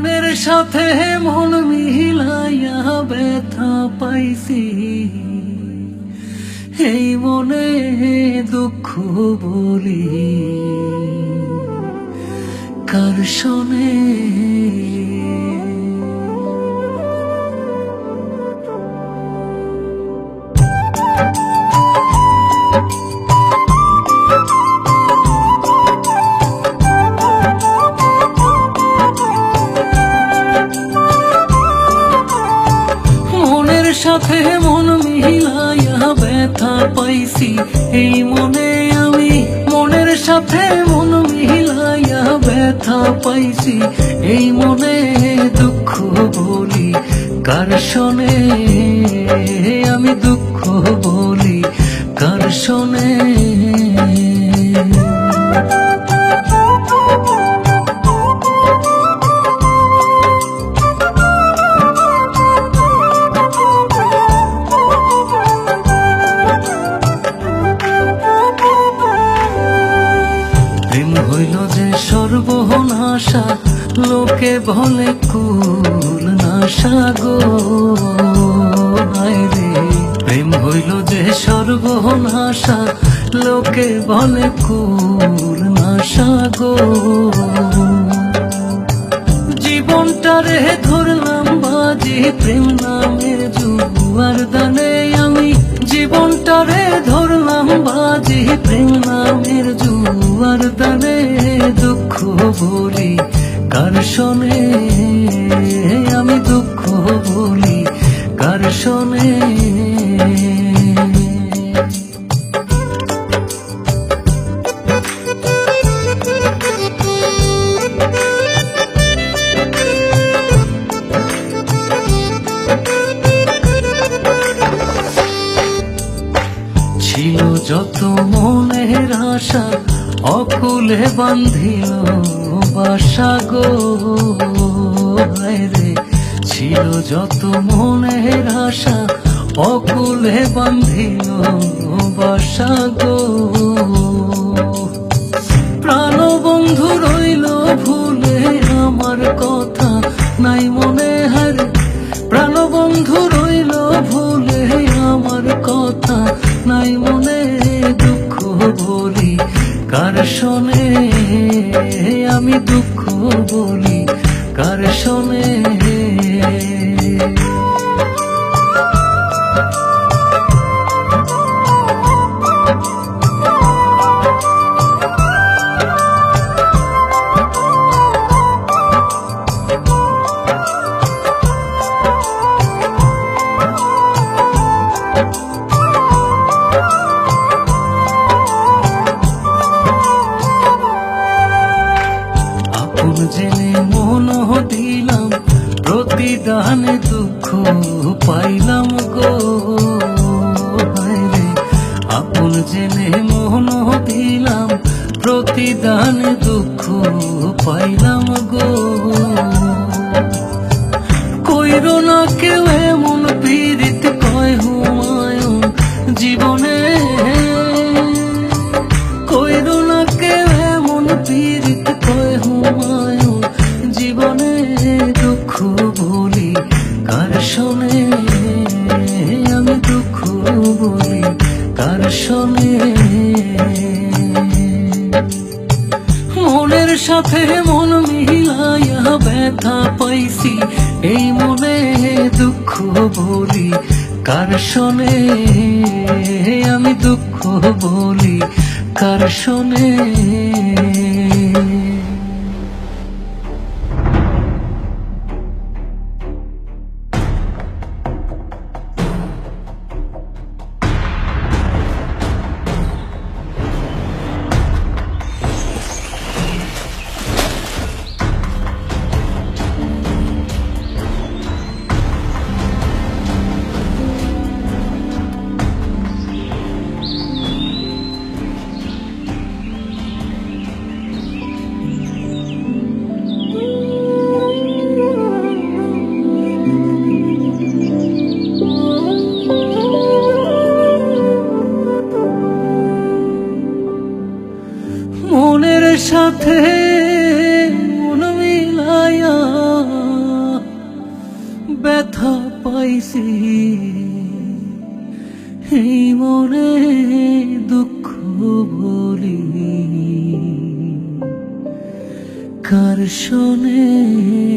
মনের সাথে মন মিলাইয়া ব্যথা পাইছি, এই মনে দুঃখ বলি কার শোনে। সাথে মন মিলাইয়া ব্যথা পাইছি, এই মনে আমি মনের সাথে মন মিলাইয়া ব্যথা পাইছি, এই মনে দুঃখ বলি কার শোনে, আমি দুঃখ বলি কার শোনে। হইল যে সর্বনাশা, লোকে বলে কুল নাশা গো রে। প্রেম হইল যে সর্বনাশা, লোকে বলে কুল নাশা গো। জীবনটারে ধরলাম বাজি প্রেম নামের জুয়ার দানে, আমি জীবনটারে ধরলাম বাজি প্রেম নামের জুয়ার দানে, দুঃখ বলি কার শোনে, আমি দুঃখ বলি কার শোনে। ছিল যত মনের আশা, অকুলে বান্ধিল বাসা গো রে। ছিল যত মনের আশা, অকুলে বান্ধিল বাসা গো। প্রাণ বন্ধু রইল ভুলে আমার কথা নাই মনে হারে, প্রাণ বন্ধু রইল ভুলে আমার কথা নাই মনে, দুঃখ বলি কার শোনে, আমি দুঃখ বলি কার শোনে। জেনে মন দিলাম প্রতিদানে দুঃখ পাইলাম গো রে। আপন জেনে মন দিলাম প্রতিদানে দুঃখ পাইলাম গো। কইরো না কেউ এমন পীড়িত কয় হুমায়ুন জীবনে, কইরো না কেউ এমন পীড়িত কয় হুমায়ুন জীবনে, দুঃখ বলি কার শোনে, আমি দুঃখ বলি কার শোনে। মনের সাথে মন মিলাইয়া ব্যথা পাইছি, এই মনে দুঃখ বলি কার শোনে, আমি দুঃখ বলি কার শোনে। সাথে মন মিলায়া ব্যথা পাইছি, এই মনে দুঃখ বলি কার শোনে।